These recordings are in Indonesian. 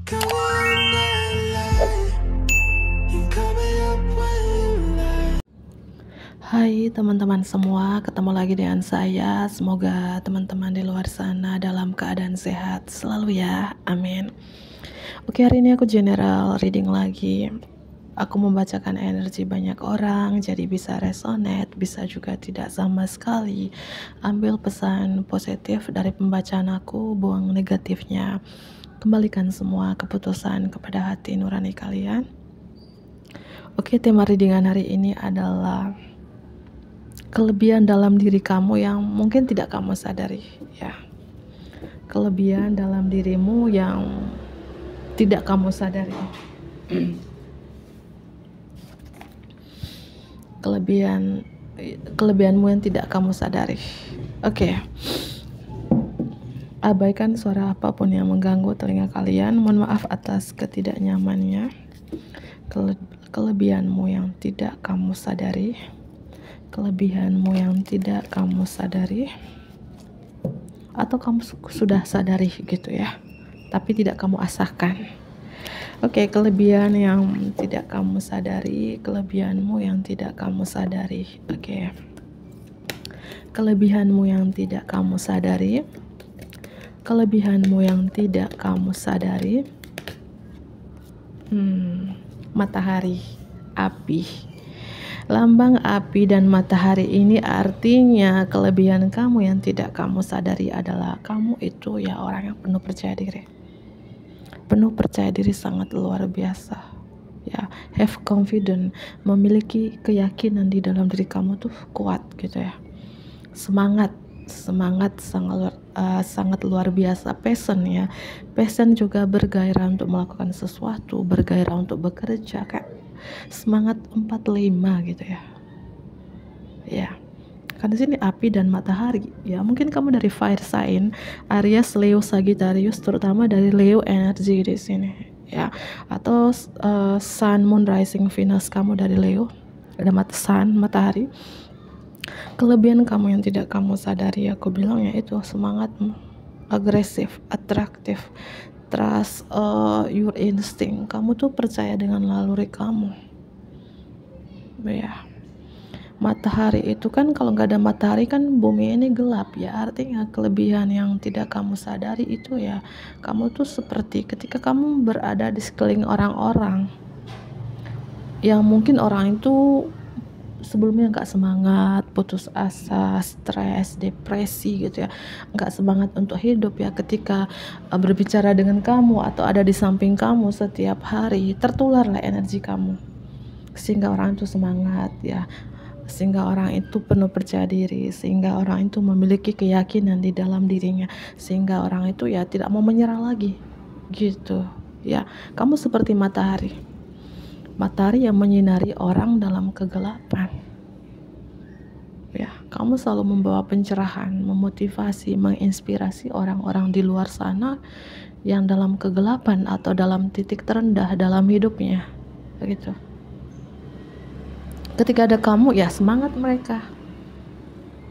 Hai teman-teman semua, ketemu lagi dengan saya. Semoga teman-teman di luar sana dalam keadaan sehat selalu ya, amin. Oke, hari ini aku general reading lagi. Aku membacakan energi banyak orang, jadi bisa resonate, bisa juga tidak sama sekali. Ambil pesan positif dari pembacaan aku, buang negatifnya. Kembalikan semua keputusan kepada hati nurani kalian. Oke, tema readingan hari ini adalah kelebihan dalam diri kamu yang mungkin tidak kamu sadari, ya. Kelebihan dalam dirimu yang tidak kamu sadari. Kelebihanmu yang tidak kamu sadari. Oke. Abaikan suara apapun yang mengganggu telinga kalian. Mohon maaf atas ketidaknyamannya. Kelebihanmu yang tidak kamu sadari. Kelebihanmu yang tidak kamu sadari, atau kamu sudah sadari gitu ya, tapi tidak kamu asahkan. Oke, kelebihan yang tidak kamu sadari, kelebihanmu yang tidak kamu sadari. Oke, kelebihanmu yang tidak kamu sadari, kelebihanmu yang tidak kamu sadari. Matahari, api. Lambang api dan matahari ini artinya kelebihan kamu yang tidak kamu sadari adalah kamu itu ya orang yang penuh percaya diri. Penuh percaya diri sangat luar biasa. Ya, have confidence, memiliki keyakinan di dalam diri kamu tuh kuat gitu ya. Semangat sangat luar biasa. Passion ya. Passion juga bergairah untuk melakukan sesuatu, bergairah untuk bekerja, kayak semangat 45 gitu ya. Ya. Karena sini api dan matahari. Ya, mungkin kamu dari fire sign, Aries, Leo, Sagittarius, terutama dari Leo energi di sini. Ya, atau Sun, Moon, Rising, Venus kamu dari Leo. Ada sun, matahari. Kelebihan kamu yang tidak kamu sadari, aku bilang ya itu semangatmu, agresif, atraktif, trust your instinct. Kamu tuh percaya dengan naluri kamu. Ya, matahari itu kan, kalau nggak ada matahari kan bumi ini gelap ya. Artinya kelebihan yang tidak kamu sadari itu ya, kamu tuh seperti ketika kamu berada di sekeliling orang-orang yang mungkin orang itu sebelumnya nggak semangat, putus asa, stres, depresi gitu ya, nggak semangat untuk hidup ya, ketika berbicara dengan kamu atau ada di samping kamu setiap hari, tertularlah energi kamu sehingga orang itu semangat ya, sehingga orang itu penuh percaya diri, sehingga orang itu memiliki keyakinan di dalam dirinya, sehingga orang itu ya tidak mau menyerah lagi gitu ya. Kamu seperti matahari yang menyinari orang dalam kegelapan. Ya, kamu selalu membawa pencerahan, memotivasi, menginspirasi orang-orang di luar sana yang dalam kegelapan atau dalam titik terendah dalam hidupnya. Begitu. Ketika ada kamu, ya semangat mereka.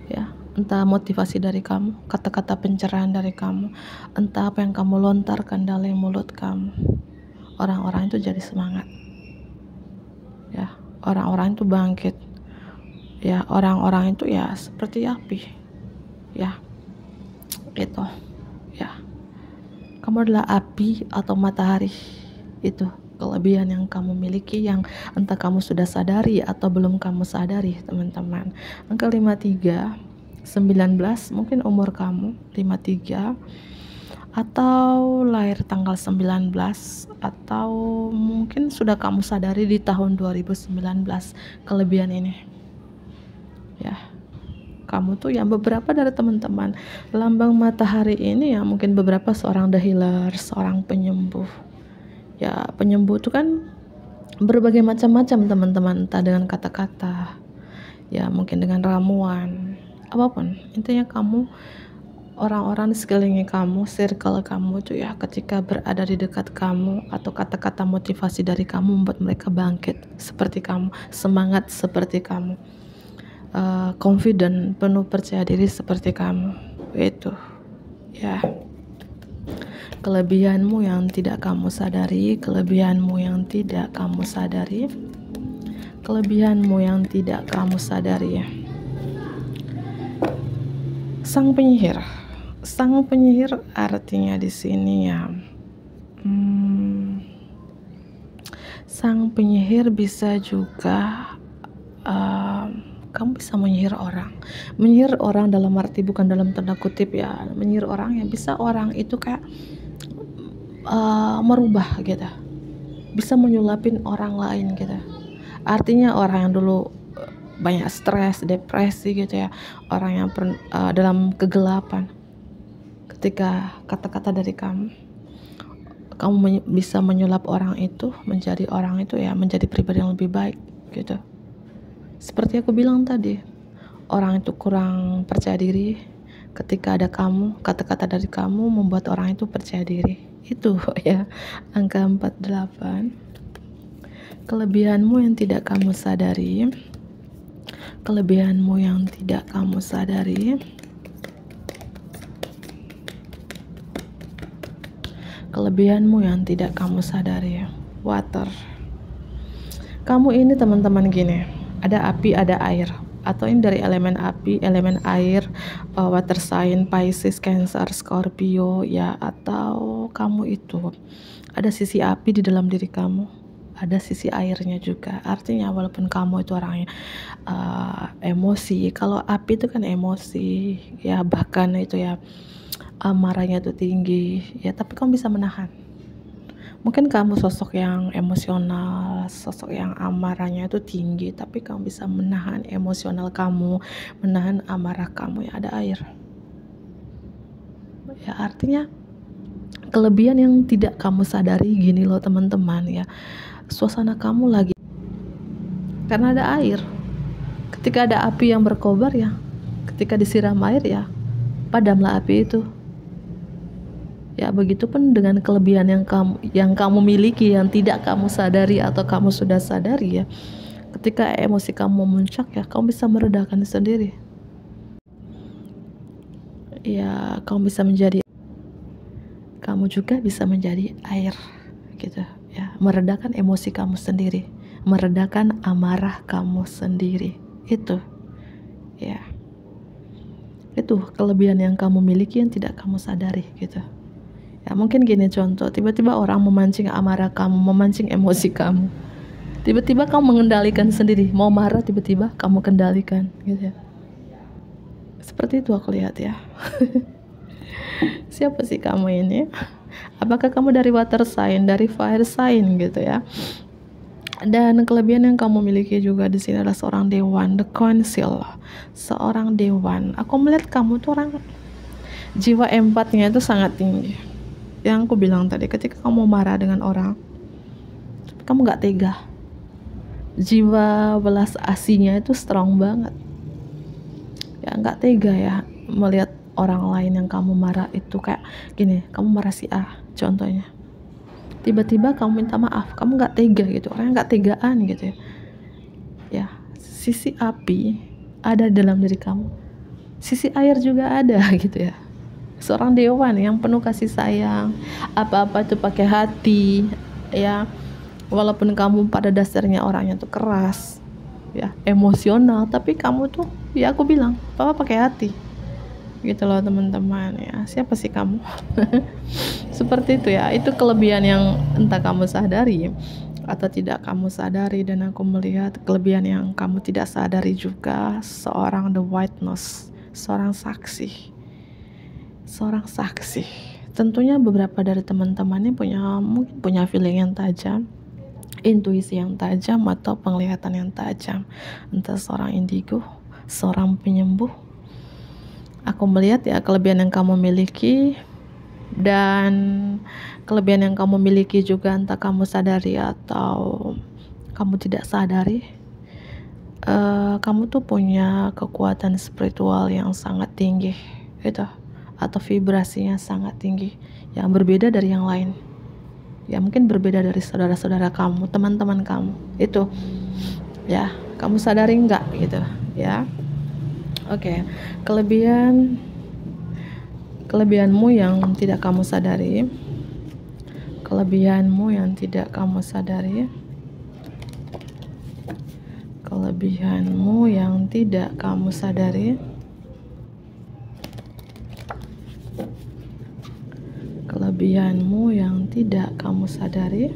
Ya, entah motivasi dari kamu, kata-kata pencerahan dari kamu, entah apa yang kamu lontarkan dari mulut kamu, orang-orang itu jadi semangat. Ya, orang-orang itu bangkit. Ya, orang-orang itu ya seperti api. Ya, itu. Ya, kamu adalah api atau matahari. Itu kelebihan yang kamu miliki yang entah kamu sudah sadari atau belum kamu sadari, teman-teman. Angka 53, 19, mungkin umur kamu 53, atau lahir tanggal 19, atau mungkin sudah kamu sadari di tahun 2019 kelebihan ini. Ya, kamu tuh yang beberapa dari teman-teman lambang matahari ini ya, mungkin beberapa seorang the healer, seorang penyembuh. Ya, penyembuh itu kan berbagai macam-macam, teman-teman, entah dengan kata-kata, ya mungkin dengan ramuan, apapun. Intinya kamu, orang-orang di sekeliling kamu, circle kamu itu ya, ketika berada di dekat kamu atau kata-kata motivasi dari kamu membuat mereka bangkit seperti kamu, semangat seperti kamu, confident, penuh percaya diri seperti kamu. Itu ya. kelebihanmu yang tidak kamu sadari, kelebihanmu yang tidak kamu sadari, kelebihanmu yang tidak kamu sadari. Sang penyihir artinya di sini ya, sang penyihir bisa juga kamu bisa menyihir orang dalam arti bukan dalam tanda kutip ya, menyihir orang ya, bisa orang itu kayak merubah gitu, bisa menyulapin orang lain gitu. Artinya orang yang dulu banyak stres, depresi gitu ya, orang yang dalam kegelapan, ketika kata-kata dari kamu bisa menyulap orang itu menjadi menjadi pribadi yang lebih baik gitu. Seperti aku bilang tadi, orang itu kurang percaya diri, ketika ada kamu, kata-kata dari kamu membuat orang itu percaya diri. Itu ya, angka 48. Kelebihanmu yang tidak kamu sadari, kelebihanmu yang tidak kamu sadari, kelebihanmu yang tidak kamu sadari. Water. Kamu ini teman-teman gini, ada api, ada air, atau ini dari elemen api, elemen air, water sign, Pisces, Cancer, Scorpio ya, atau kamu itu ada sisi api di dalam diri kamu, ada sisi airnya juga. Artinya walaupun kamu itu orangnya emosi, kalau api itu kan emosi ya, bahkan itu ya amarahnya itu tinggi ya, tapi kamu bisa menahan. Mungkin kamu sosok yang emosional, sosok yang amarahnya itu tinggi, tapi kamu bisa menahan emosional kamu, menahan amarah kamu ya, ada air ya. Artinya kelebihan yang tidak kamu sadari gini loh teman-teman ya, suasana kamu lagi karena ada air. Ketika ada api yang berkobar ya, ketika disiram air ya, padamlah api itu ya. Begitupun dengan kelebihan yang kamu miliki yang tidak kamu sadari atau kamu sudah sadari ya, ketika emosi kamu memuncak ya, kamu bisa meredakan sendiri ya. Kamu juga bisa menjadi air gitu ya, meredakan emosi kamu sendiri, meredakan amarah kamu sendiri. Itu ya, itu kelebihan yang kamu miliki yang tidak kamu sadari gitu ya. Mungkin gini contoh, tiba-tiba orang memancing amarah kamu, memancing emosi kamu, tiba-tiba kamu mengendalikan sendiri, mau marah tiba-tiba kamu kendalikan gitu ya. Seperti itu aku lihat ya. Siapa sih kamu ini? Apakah kamu dari water sign, dari fire sign gitu ya? Dan kelebihan yang kamu miliki juga di sini adalah seorang dewan, the council, seorang dewan. Aku melihat kamu tuh orang jiwa empatnya itu sangat tinggi. Yang aku bilang tadi, ketika kamu marah dengan orang, kamu nggak tega. Jiwa belas asihnya itu strong banget. Ya nggak tega ya melihat orang lain yang kamu marah itu kayak gini. Kamu marah si A contohnya, tiba-tiba kamu minta maaf, kamu nggak tega gitu, orangnya nggak tegaan gitu ya. Ya, sisi api ada dalam diri kamu, sisi air juga ada gitu ya. Seorang dewan yang penuh kasih sayang, apa-apa itu pakai hati ya. Walaupun kamu pada dasarnya orangnya tuh keras ya, emosional, tapi kamu tuh ya, aku bilang papa pakai hati gitu loh teman-teman ya. Siapa sih kamu? Seperti itu ya. Itu kelebihan yang entah kamu sadari atau tidak kamu sadari. Dan aku melihat kelebihan yang kamu tidak sadari juga, seorang the witness, seorang saksi. Tentunya beberapa dari teman-temannya mungkin punya feeling yang tajam, intuisi yang tajam, atau penglihatan yang tajam. Entah seorang indigo, seorang penyembuh. Aku melihat ya kelebihan yang kamu miliki, dan kelebihan yang kamu miliki juga entah kamu sadari atau kamu tidak sadari, kamu tuh punya kekuatan spiritual yang sangat tinggi gitu, atau vibrasinya sangat tinggi yang berbeda dari yang lain ya. Mungkin berbeda dari saudara-saudara kamu, teman-teman kamu itu ya. Kamu sadari enggak gitu ya. Oke. Kelebihanmu yang tidak kamu sadari, kelebihanmu yang tidak kamu sadari, kelebihanmu yang tidak kamu sadari, kelebihanmu yang tidak kamu sadari,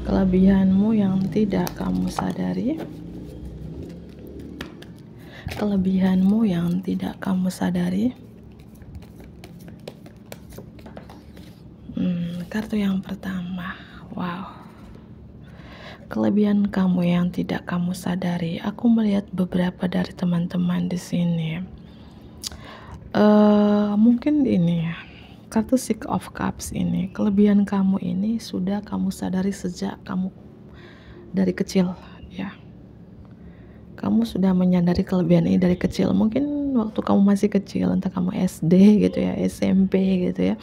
kelebihanmu yang tidak kamu sadari, kelebihanmu yang tidak kamu sadari. Kartu yang pertama, wow, kelebihan kamu yang tidak kamu sadari. Aku melihat beberapa dari teman-teman di sini. Mungkin ini ya, kartu Six of Cups ini, kelebihan kamu ini sudah kamu sadari sejak kamu dari kecil, ya. Kamu sudah menyadari kelebihan ini dari kecil. Mungkin waktu kamu masih kecil, entah kamu SD gitu ya, SMP gitu ya.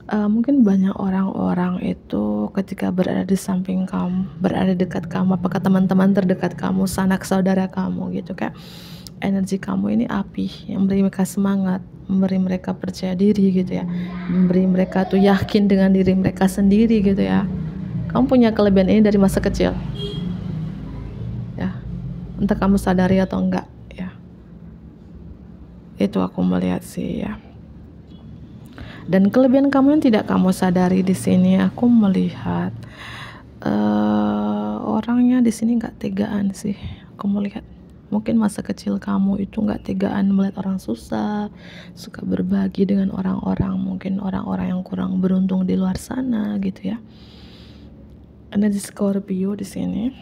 Mungkin banyak orang-orang itu ketika berada di samping kamu, berada dekat kamu, apakah teman-teman terdekat kamu, sanak saudara kamu gitu, kayak energi kamu ini api yang memberi mereka semangat, memberi mereka percaya diri gitu ya, memberi mereka tuh yakin dengan diri mereka sendiri gitu ya. Kamu punya kelebihan ini dari masa kecil, ya, entah kamu sadari atau enggak ya. Itu aku melihat sih ya. Dan kelebihan kamu yang tidak kamu sadari di sini, aku melihat orangnya di sini nggak tegaan sih. Aku melihat mungkin masa kecil kamu itu nggak tegaan melihat orang susah, suka berbagi dengan orang-orang, mungkin orang-orang yang kurang beruntung di luar sana gitu ya. Energi Scorpio di sini,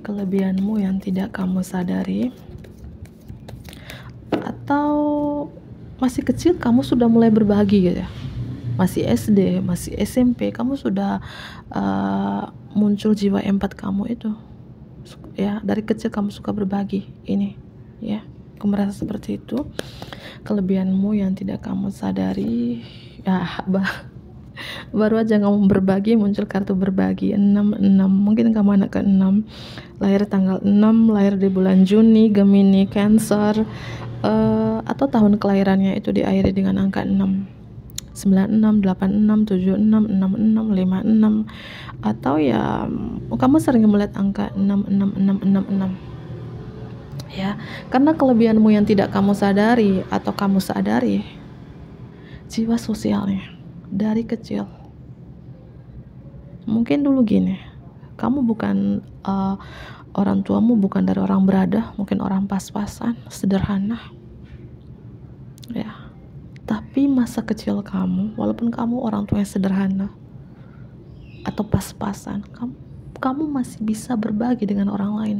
kelebihanmu yang tidak kamu sadari, atau masih kecil kamu sudah mulai berbagi gitu ya, masih SD, masih SMP, kamu sudah muncul jiwa empat kamu itu ya, dari kecil kamu suka berbagi ini ya. Aku merasa seperti itu. Kelebihanmu yang tidak kamu sadari ya, baru aja kamu berbagi muncul kartu berbagi 6. Mungkin kamu anak ke-6, lahir tanggal 6, lahir di bulan Juni, Gemini, Cancer, atau tahun kelahirannya itu diakhiri dengan angka 6, 96, 86, 76, 66, 56, atau ya kamu sering melihat angka 66666 ya. Karena kelebihanmu yang tidak kamu sadari atau kamu sadari, jiwa sosialnya dari kecil. Mungkin dulu gini, kamu bukan orang tuamu bukan dari orang berada, mungkin orang pas-pasan, sederhana ya. Tapi masa kecil kamu, walaupun kamu orang tua yang sederhana atau pas-pasan, kamu masih bisa berbagi dengan orang lain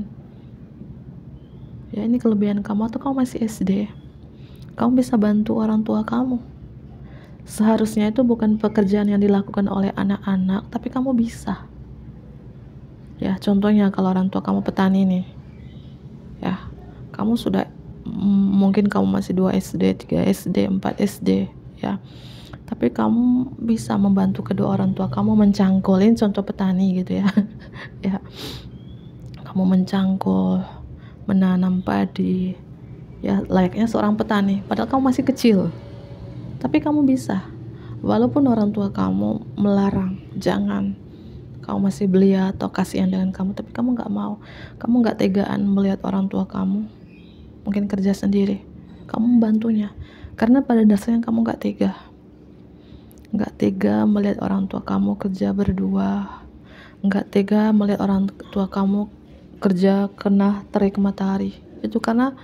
ya. Ini kelebihan kamu. Atau kamu masih SD, kamu bisa bantu orang tua kamu. Seharusnya itu bukan pekerjaan yang dilakukan oleh anak-anak, tapi kamu bisa ya. Contohnya kalau orang tua kamu petani nih ya, kamu sudah mungkin kamu masih 2 SD, 3 SD, 4 SD ya, tapi kamu bisa membantu kedua orang tua kamu mencangkulin, contoh petani gitu ya ya, kamu mencangkul, menanam padi ya, layaknya seorang petani, padahal kamu masih kecil, tapi kamu bisa. Walaupun orang tua kamu melarang, jangan, kamu masih belia atau kasihan dengan kamu, tapi kamu nggak mau, kamu nggak tegaan melihat orang tua kamu mungkin kerja sendiri, kamu membantunya. Karena pada dasarnya kamu nggak tega melihat orang tua kamu kerja berdua, nggak tega melihat orang tua kamu kerja kena terik matahari. Itu karena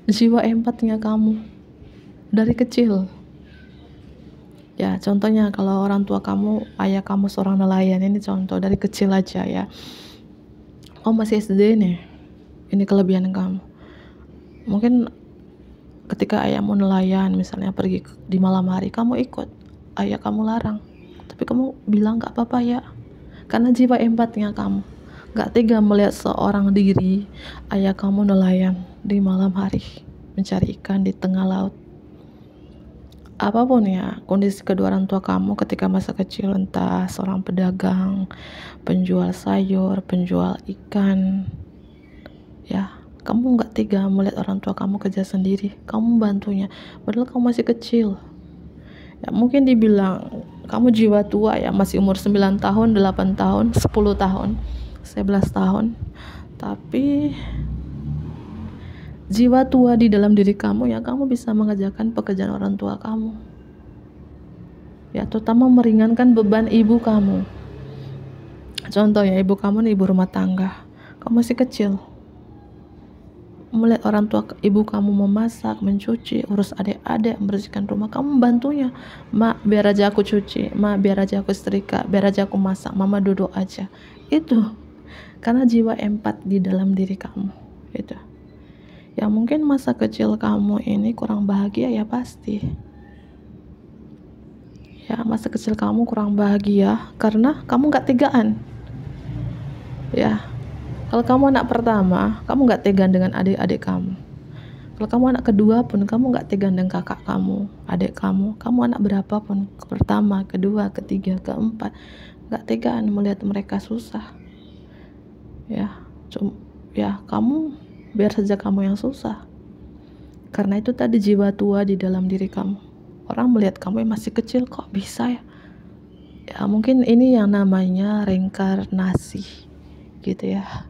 jiwa empatnya kamu dari kecil ya. Contohnya kalau orang tua kamu, ayah kamu seorang nelayan, ini contoh dari kecil aja ya. Kamu masih SD nih, ini kelebihan kamu. Mungkin ketika ayahmu nelayan misalnya pergi di malam hari, kamu ikut, ayah kamu larang, tapi kamu bilang gak apa-apa ya, karena jiwa empatnya kamu. Gak tega melihat seorang diri ayah kamu nelayan di malam hari mencari ikan di tengah laut. Apapun ya kondisi kedua orang tua kamu ketika masa kecil, entah seorang pedagang, penjual sayur, penjual ikan ya, kamu nggak tega melihat orang tua kamu kerja sendiri, kamu bantunya padahal kamu masih kecil Ya, mungkin dibilang kamu jiwa tua ya, masih umur 9 tahun, 8 tahun, 10 tahun, 11 tahun. Tapi jiwa tua di dalam diri kamu ya, kamu bisa mengerjakan pekerjaan orang tua kamu. Ya, terutama meringankan beban ibu kamu. Contohnya ibu kamu nih, ibu rumah tangga. Kamu masih kecil. Melihat orang tua ibu kamu memasak, mencuci, urus adik-adik, membersihkan rumah, kamu membantunya. Mak, biar aja aku cuci, mak, biar aja aku setrika, biar aja aku masak, mama duduk aja. Itu karena jiwa empat di dalam diri kamu. Itu ya, mungkin masa kecil kamu ini kurang bahagia ya, pasti ya, masa kecil kamu kurang bahagia karena kamu gak tegaan ya. Kalau kamu anak pertama, kamu gak tegan dengan adik-adik kamu. Kalau kamu anak kedua pun, kamu gak tegan dengan kakak kamu, adik kamu. Kamu anak berapa pun, pertama, kedua, ketiga, keempat, gak tegaan melihat mereka susah. Ya, kamu biar saja kamu yang susah. Karena itu tadi jiwa tua di dalam diri kamu. Orang melihat kamu yang masih kecil, kok bisa ya? Ya, mungkin ini yang namanya reinkarnasi, gitu ya.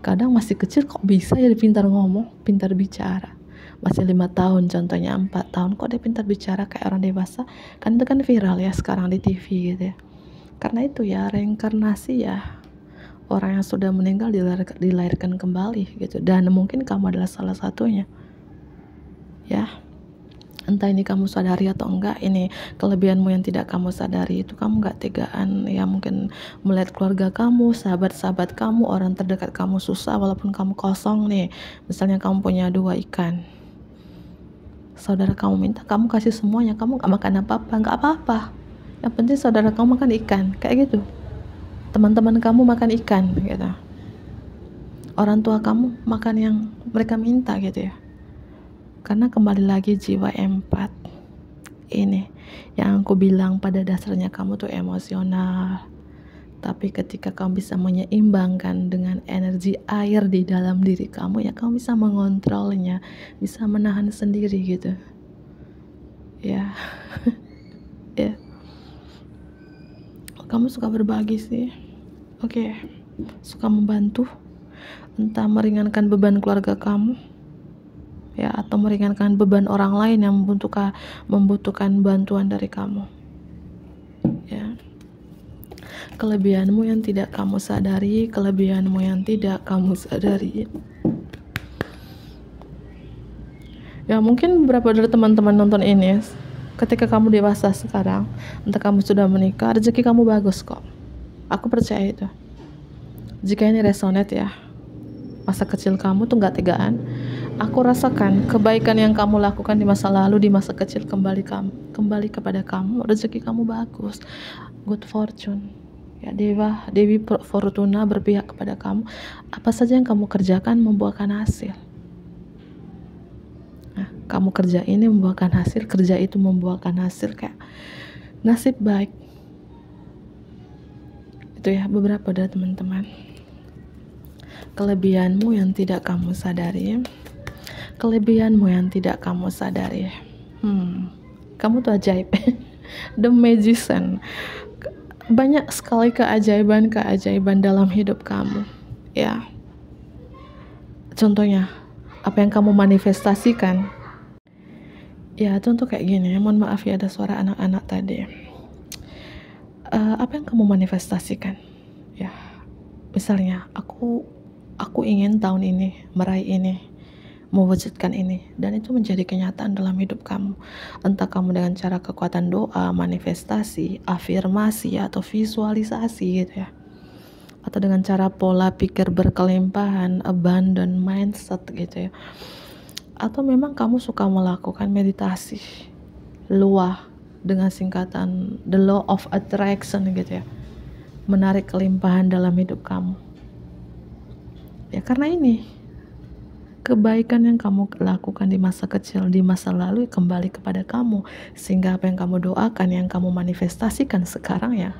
Kadang masih kecil kok bisa ya dia pintar ngomong, pintar bicara. Masih 5 tahun contohnya, 4 tahun kok dia pintar bicara kayak orang dewasa. Kan itu kan viral ya sekarang di TV gitu ya. Karena itu ya, reinkarnasi ya, orang yang sudah meninggal dilahirkan kembali gitu. Dan mungkin kamu adalah salah satunya ya. Entah ini kamu sadari atau enggak, ini kelebihanmu yang tidak kamu sadari. Itu kamu gak tegaan ya, mungkin melihat keluarga kamu, sahabat-sahabat kamu, orang terdekat kamu susah walaupun kamu kosong nih. Misalnya kamu punya 2 ikan, saudara kamu minta kamu kasih semuanya, kamu gak makan apa-apa, gak apa-apa, yang penting saudara kamu makan ikan, kayak gitu. Teman-teman kamu makan ikan gitu, orang tua kamu makan yang mereka minta gitu ya. Karena kembali lagi jiwa empat ini yang aku bilang, pada dasarnya kamu tuh emosional. Tapi ketika kamu bisa menyeimbangkan dengan energi air di dalam diri kamu ya, kamu bisa mengontrolnya, bisa menahan sendiri gitu ya. Ya, kamu suka berbagi sih, oke. Suka membantu, entah meringankan beban keluarga kamu ya, atau meringankan beban orang lain yang membutuhkan bantuan dari kamu ya. Kelebihanmu yang tidak kamu sadari, kelebihanmu yang tidak kamu sadari ya. Mungkin beberapa dari teman-teman nonton ini, ketika kamu dewasa sekarang, entah kamu sudah menikah, rezeki kamu bagus kok. Aku percaya itu. Jika ini resonate ya, masa kecil kamu tuh gak tegaan, aku rasakan kebaikan yang kamu lakukan di masa lalu, di masa kecil kembali kepada kamu. Rezeki kamu bagus, good fortune ya. Dewi Fortuna berpihak kepada kamu. Apa saja yang kamu kerjakan membuahkan hasil. Nah, kamu kerja ini membuahkan hasil, kerja itu membuahkan hasil, kayak nasib baik. Itu ya beberapa dari teman-teman. Kelebihanmu yang tidak kamu sadari, kelebihanmu yang tidak kamu sadari. Kamu tuh ajaib. The Magician. Banyak sekali keajaiban dalam hidup kamu ya. Contohnya apa yang kamu manifestasikan ya. Contoh kayak gini, mohon maaf ya ada suara anak-anak tadi. Apa yang kamu manifestasikan ya. Misalnya aku ingin tahun ini meraih ini, mewujudkan ini, dan itu menjadi kenyataan dalam hidup kamu. Entah kamu dengan cara kekuatan doa, manifestasi, afirmasi, atau visualisasi gitu ya, atau dengan cara pola pikir berkelimpahan, abundant mindset gitu ya, atau memang kamu suka melakukan meditasi, luah dengan singkatan the law of attraction gitu ya, menarik kelimpahan dalam hidup kamu ya. Karena ini kebaikan yang kamu lakukan di masa kecil, di masa lalu kembali kepada kamu, sehingga apa yang kamu doakan, yang kamu manifestasikan sekarang ya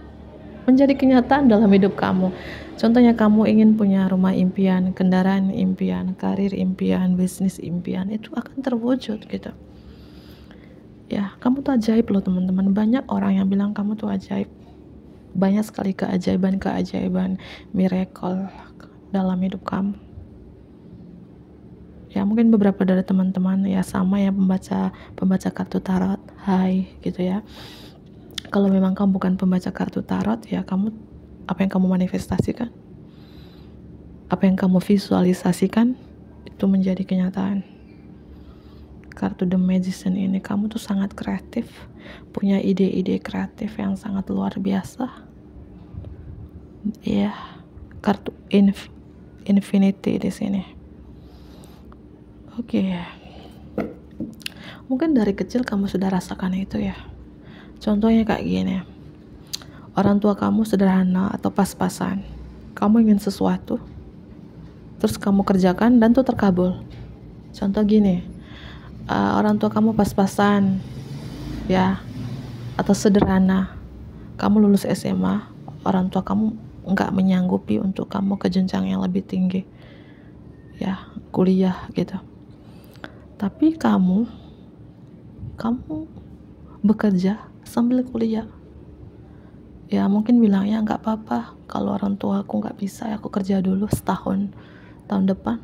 menjadi kenyataan dalam hidup kamu. Contohnya kamu ingin punya rumah impian, kendaraan impian, karir impian, bisnis impian, itu akan terwujud gitu Ya, kamu tuh ajaib loh teman-teman. Banyak orang yang bilang kamu tuh ajaib. Banyak sekali keajaiban, miracle dalam hidup kamu. Ya, mungkin beberapa dari teman-teman ya sama ya pembaca kartu tarot. Hai, gitu ya. Kalau memang kamu bukan pembaca kartu tarot, ya kamu, apa yang kamu manifestasikan, apa yang kamu visualisasikan, itu menjadi kenyataan. Kartu The Magician ini, kamu tuh sangat kreatif, punya ide-ide kreatif yang sangat luar biasa. Ya, kartu Infinity di sini. Oke. Mungkin dari kecil kamu sudah rasakan itu ya. Contohnya kayak gini. Orang tua kamu sederhana atau pas-pasan. Kamu ingin sesuatu, terus kamu kerjakan dan tuh terkabul. Contoh gini, orang tua kamu pas-pasan ya, atau sederhana. Kamu lulus SMA, orang tua kamu nggak menyanggupi untuk kamu ke jenjang yang lebih tinggi ya, kuliah gitu. Tapi kamu bekerja sambil kuliah. Ya mungkin bilangnya nggak apa-apa, kalau orang tua aku nggak bisa, aku kerja dulu setahun, tahun depan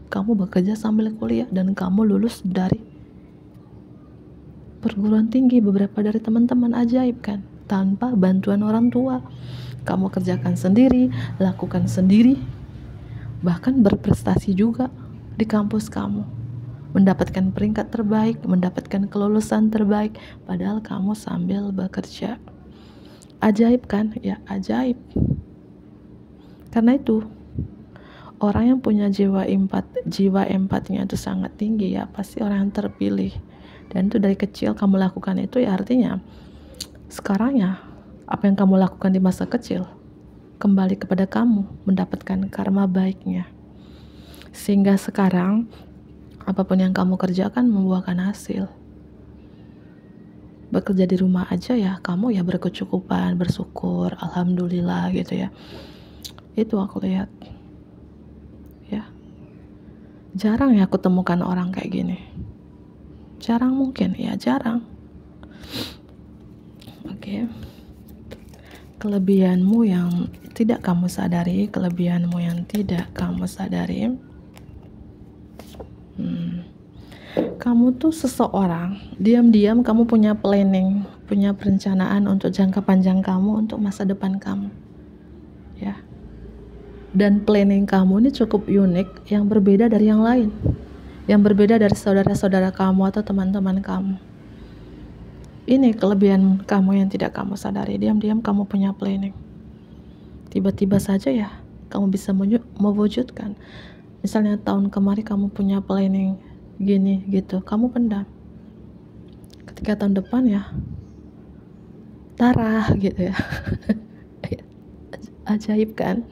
kamu bekerja sambil kuliah dan kamu lulus dari perguruan tinggi. Beberapa dari teman-teman ajaib kan, tanpa bantuan orang tua. Kamu kerjakan sendiri, lakukan sendiri, bahkan berprestasi juga di kampus kamu, mendapatkan peringkat terbaik, mendapatkan kelulusan terbaik, padahal kamu sambil bekerja. Ajaib kan? Ya ajaib. Karena itu orang yang punya jiwa empatinya itu sangat tinggi ya, pasti orang yang terpilih. Dan itu dari kecil kamu lakukan itu, ya artinya sekarang ya apa yang kamu lakukan di masa kecil kembali kepada kamu, mendapatkan karma baiknya, sehingga sekarang apapun yang kamu kerjakan membuahkan hasil. Bekerja di rumah aja ya kamu ya berkecukupan, bersyukur, alhamdulillah gitu ya. Itu aku lihat ya. Jarang ya aku temukan orang kayak gini. Jarang, mungkin ya jarang. Oke. Kelebihanmu yang tidak kamu sadari, kamu tuh seseorang, diam-diam kamu punya planning, punya perencanaan untuk jangka panjang kamu, untuk masa depan kamu ya. Dan planning kamu ini cukup unik, yang berbeda dari yang lain, yang berbeda dari saudara-saudara kamu atau teman-teman kamu. Ini kelebihan kamu yang tidak kamu sadari. Diam-diam kamu punya planning, tiba-tiba saja ya kamu bisa mewujudkan. Misalnya tahun kemarin kamu punya planning gini gitu, kamu pendam, ketika tahun depan ya tarah gitu ya. Ajaib kan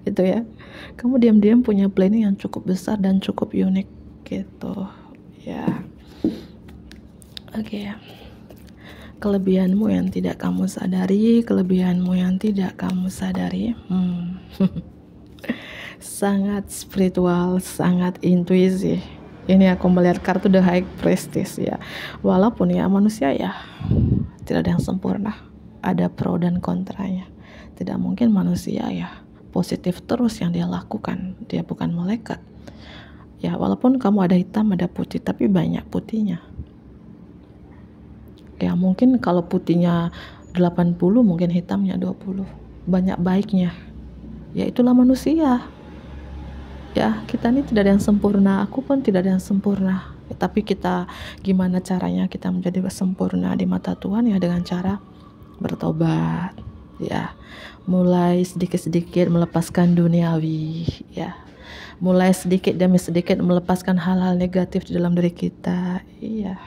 gitu ya. Kamu diam-diam punya planning yang cukup besar dan cukup unik gitu ya. Oke. Kelebihanmu yang tidak kamu sadari, sangat spiritual, sangat intuisi. Ini aku melihat kartu The High Priestess ya. Walaupun ya manusia ya tidak ada yang sempurna, ada pro dan kontranya. Tidak mungkin manusia ya positif terus yang dia lakukan, dia bukan malaikat ya. Walaupun kamu ada hitam ada putih, tapi banyak putihnya ya. Mungkin kalau putihnya 80, mungkin hitamnya 20. Banyak baiknya ya. Itulah manusia ya. Kita ini tidak ada yang sempurna, aku pun tidak ada yang sempurna ya, tapi kita gimana caranya kita menjadi sempurna di mata Tuhan ya, dengan cara bertobat ya, mulai sedikit-sedikit melepaskan duniawi ya, mulai sedikit demi sedikit melepaskan hal-hal negatif di dalam diri kita. Iya,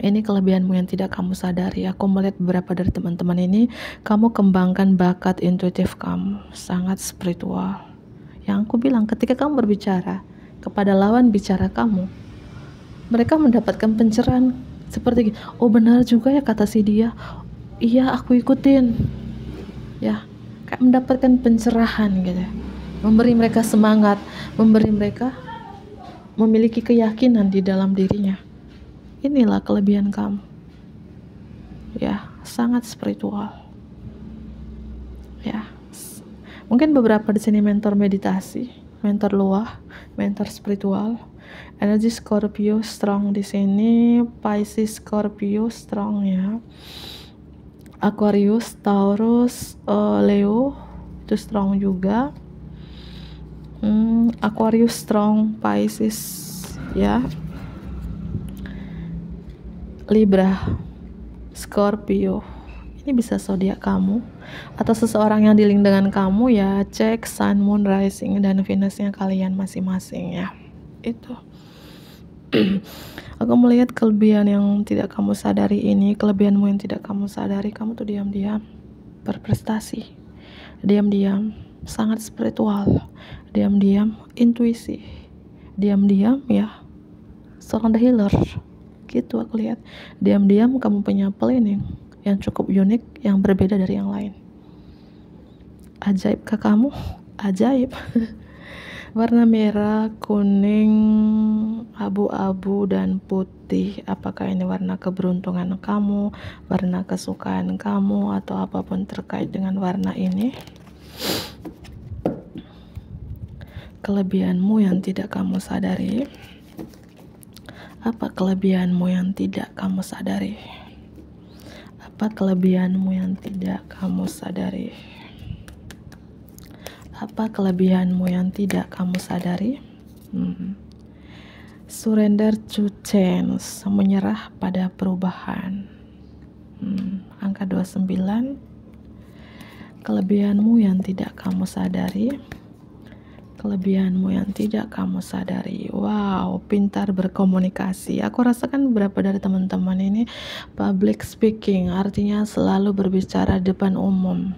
ini kelebihanmu yang tidak kamu sadari. Aku melihat beberapa dari teman-teman ini, kamu kembangkan bakat intuitif kamu, sangat spiritual. Yang aku bilang, ketika kamu berbicara kepada lawan bicara kamu, mereka mendapatkan pencerahan seperti, oh benar juga ya kata si dia, iya aku ikutin ya, kayak mendapatkan pencerahan gitu, memberi mereka semangat, memberi mereka memiliki keyakinan di dalam dirinya Inilah kelebihan kamu. Ya, sangat spiritual. Ya. Mungkin beberapa di sini mentor meditasi, mentor luah, mentor spiritual. Energi Scorpio strong di sini, Pisces Scorpio strong ya. Aquarius, Taurus, Leo itu strong juga. Aquarius strong, Pisces ya. Libra, Scorpio. Ini bisa zodiak kamu atau seseorang yang di-link dengan kamu ya. Cek Sun, Moon, Rising dan Venusnya kalian masing-masing ya. Itu. Aku melihat kelebihan yang tidak kamu sadari ini, kelebihanmu yang tidak kamu sadari. Kamu tuh diam-diam berprestasi, diam-diam sangat spiritual, diam-diam intuisi, diam-diam ya seorang the healer gitu. Aku lihat diam-diam kamu punya planning yang cukup unik, yang berbeda dari yang lain. Ajaib kah kamu? Ajaib. Warna merah, kuning, abu-abu, dan putih. Apakah ini warna keberuntungan kamu, warna kesukaan kamu, atau apapun terkait dengan warna ini? Kelebihanmu yang tidak kamu sadari. Apa kelebihanmu yang tidak kamu sadari? Apa kelebihanmu yang tidak kamu sadari? Apa kelebihanmu yang tidak kamu sadari? Surrender to change, menyerah pada perubahan. Angka 29. Kelebihanmu yang tidak kamu sadari. Kelebihanmu yang tidak kamu sadari. Wow, pintar berkomunikasi. Aku rasakan beberapa dari teman-teman ini public speaking, artinya selalu berbicara depan umum.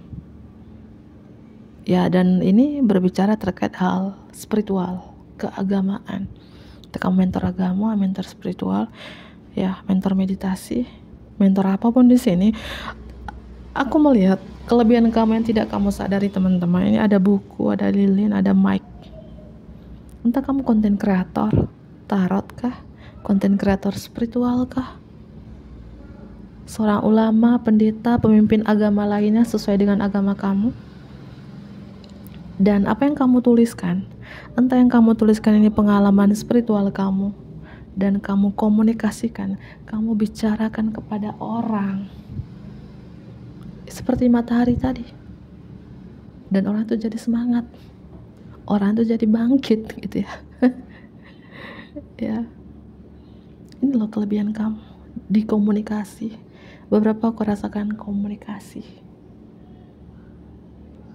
Ya, dan ini berbicara terkait hal spiritual, keagamaan. Kamu mentor agama, mentor spiritual, ya, mentor meditasi, mentor apapun di sini. Aku melihat kelebihan kamu yang tidak kamu sadari, teman-teman. Ini ada buku, ada lilin, ada mic. Entah kamu konten kreator, tarot kah? Konten kreator spiritual kah? Seorang ulama, pendeta, pemimpin agama lainnya sesuai dengan agama kamu? Dan apa yang kamu tuliskan, entah yang kamu tuliskan ini pengalaman spiritual kamu, dan kamu komunikasikan, kamu bicarakan kepada orang seperti matahari tadi, dan orang itu jadi semangat, orang itu jadi bangkit gitu ya. Ya, ini loh kelebihan kamu di komunikasi. Beberapa aku rasakan komunikasi.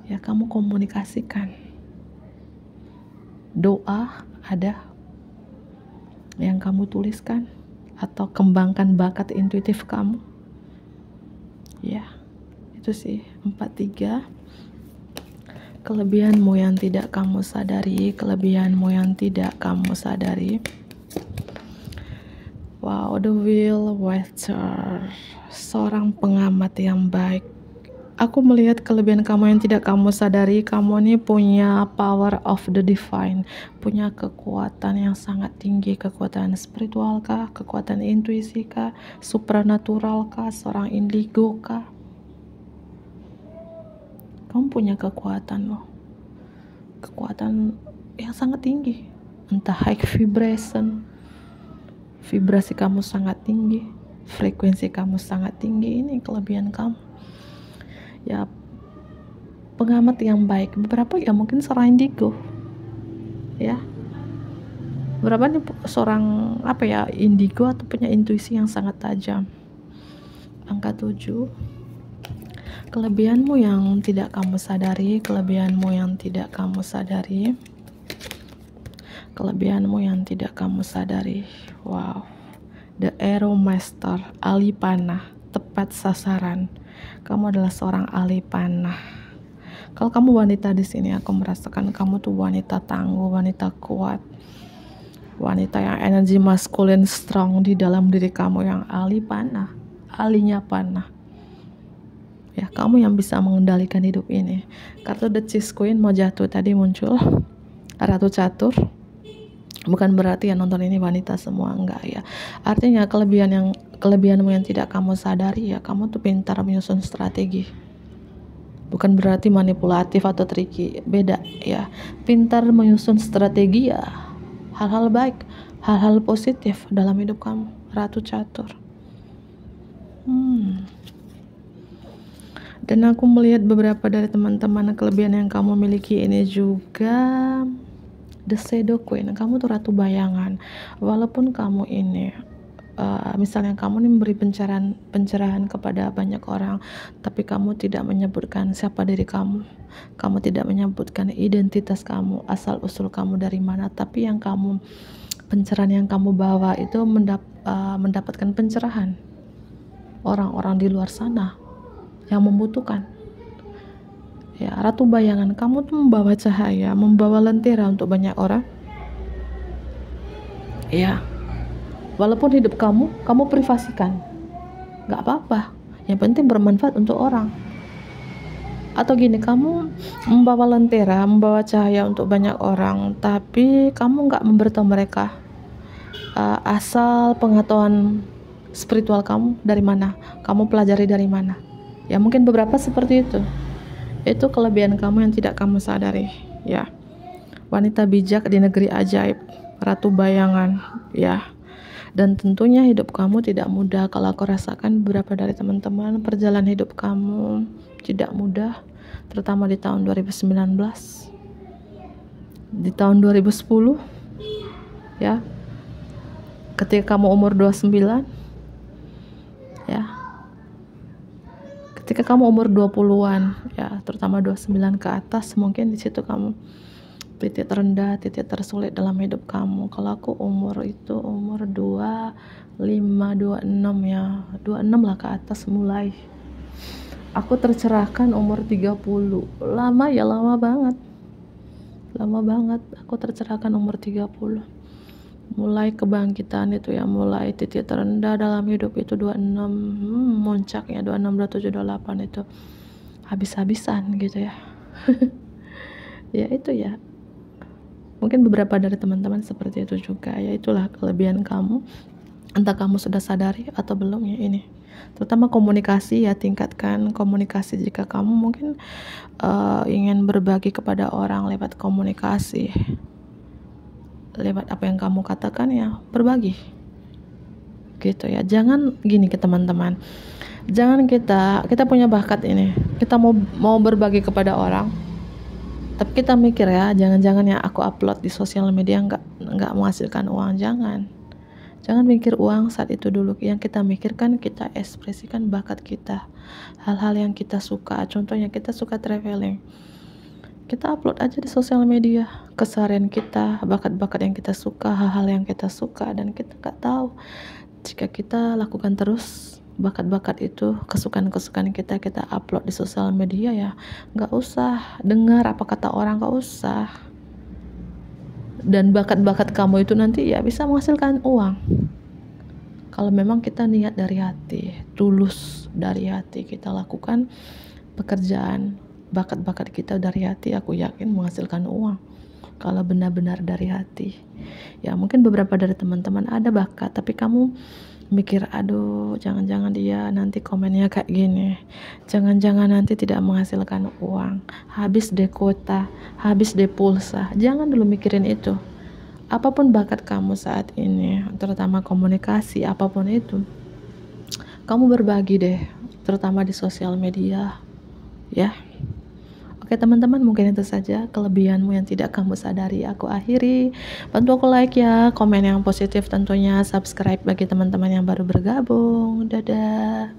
Ya, kamu komunikasikan. Doa ada yang kamu tuliskan atau kembangkan bakat intuitif kamu. Ya, itu sih 43. Kelebihanmu yang tidak kamu sadari, kelebihanmu yang tidak kamu sadari. Wow, the wheel watcher, seorang pengamat yang baik. Aku melihat kelebihan kamu yang tidak kamu sadari. Kamu ini punya power of the divine, punya kekuatan yang sangat tinggi, kekuatan spiritual kah, kekuatan intuisi kah, supranatural kah, seorang indigo kah. Kamu punya kekuatan loh, kekuatan yang sangat tinggi, entah high vibration, vibrasi kamu sangat tinggi, frekuensi kamu sangat tinggi. Ini kelebihan kamu. Ya, pengamat yang baik. Beberapa ya mungkin seorang indigo, ya. Beberapa nih seorang indigo atau punya intuisi yang sangat tajam. Angka 7. Kelebihanmu yang tidak kamu sadari, kelebihanmu yang tidak kamu sadari, kelebihanmu yang tidak kamu sadari. Wow, the arrow master, ahli panah, tepat sasaran. Kamu adalah seorang ahli panah. Kalau kamu wanita di sini, aku merasakan kamu tuh wanita tangguh, wanita kuat, wanita yang energi maskulin strong di dalam diri kamu, yang ahli panah, ahlinya panah. Ya, kamu yang bisa mengendalikan hidup ini. Kartu The Chess Queen mau jatuh tadi muncul, Ratu Catur, Bukan berarti yang nonton ini wanita semua, enggak ya. Artinya kelebihanmu yang tidak kamu sadari ya, kamu tuh pintar menyusun strategi. Bukan berarti manipulatif atau tricky, beda ya. Pintar menyusun strategi ya, hal-hal baik, hal-hal positif dalam hidup kamu. Ratu Catur. Dan aku melihat beberapa dari teman-teman kelebihan yang kamu miliki ini juga The Shadow Queen. Kamu tuh ratu bayangan. Walaupun kamu ini misalnya kamu ini memberi pencerahan kepada banyak orang, tapi kamu tidak menyebutkan siapa diri kamu. Kamu tidak menyebutkan identitas kamu, asal usul kamu dari mana, tapi pencerahan yang kamu bawa itu mendapatkan pencerahan orang-orang di luar sana yang membutuhkan. Ya, ratu bayangan, kamu tuh membawa cahaya, membawa lentera untuk banyak orang. Ya, walaupun hidup kamu privasikan, nggak apa-apa. Yang penting bermanfaat untuk orang. Atau gini, kamu membawa lentera, membawa cahaya untuk banyak orang, tapi kamu nggak memberitahu mereka asal pengetahuan spiritual kamu dari mana, kamu pelajari dari mana. Ya, mungkin beberapa seperti itu. Itu kelebihan kamu yang tidak kamu sadari, ya. Wanita bijak di negeri ajaib, ratu bayangan, ya. Dan tentunya hidup kamu tidak mudah. Kalau aku rasakan beberapa dari teman-teman, perjalanan hidup kamu tidak mudah, terutama di tahun 2019, di tahun 2010, ya. Ketika kamu umur 29, ya. Ketika kamu umur 20-an, ya, terutama 29 ke atas, mungkin di situ kamu titik terendah, titik tersulit dalam hidup kamu. Kalau aku umur 25, 26 ya, 26 lah ke atas mulai. Aku tercerahkan umur 30. Lama ya, lama banget. Lama banget aku tercerahkan umur 30. Mulai kebangkitan itu ya, mulai titik terendah dalam hidup itu 26, muncaknya 26, 27, 28 itu habis-habisan gitu ya. Ya itu ya, mungkin beberapa dari teman-teman seperti itu juga ya. Itulah kelebihan kamu, entah kamu sudah sadari atau belum ya ini. Terutama komunikasi ya, tingkatkan komunikasi. Jika kamu mungkin ingin berbagi kepada orang lewat komunikasi, lewat apa yang kamu katakan ya, berbagi gitu ya. Jangan gini ke teman-teman, jangan kita punya bakat ini, kita mau berbagi kepada orang, tapi kita mikir ya, jangan-jangan ya aku upload di sosial media nggak menghasilkan uang. Jangan mikir uang saat itu dulu. Yang kita mikirkan, kita ekspresikan bakat kita, hal-hal yang kita suka. Contohnya kita suka traveling, kita upload aja di sosial media keseharian kita, bakat-bakat yang kita suka, hal-hal yang kita suka. Dan kita nggak tahu, jika kita lakukan terus bakat-bakat itu, kesukaan-kesukaan kita upload di sosial media ya, nggak usah dengar apa kata orang, nggak usah. Dan bakat-bakat kamu itu nanti ya bisa menghasilkan uang kalau memang kita niat dari hati, tulus dari hati kita lakukan pekerjaan bakat-bakat kita dari hati. Aku yakin menghasilkan uang kalau benar-benar dari hati. Ya mungkin beberapa dari teman-teman ada bakat, tapi kamu mikir, aduh jangan-jangan dia nanti komennya kayak gini, jangan-jangan nanti tidak menghasilkan uang, habis deh kuota, habis deh pulsa. Jangan dulu mikirin itu. Apapun bakat kamu saat ini, terutama komunikasi, apapun itu, kamu berbagi deh, terutama di sosial media ya. Oke teman-teman, mungkin itu saja kelebihanmu yang tidak kamu sadari. Aku akhiri. Bantu aku like ya, komen yang positif tentunya, subscribe bagi teman-teman yang baru bergabung. Dadah.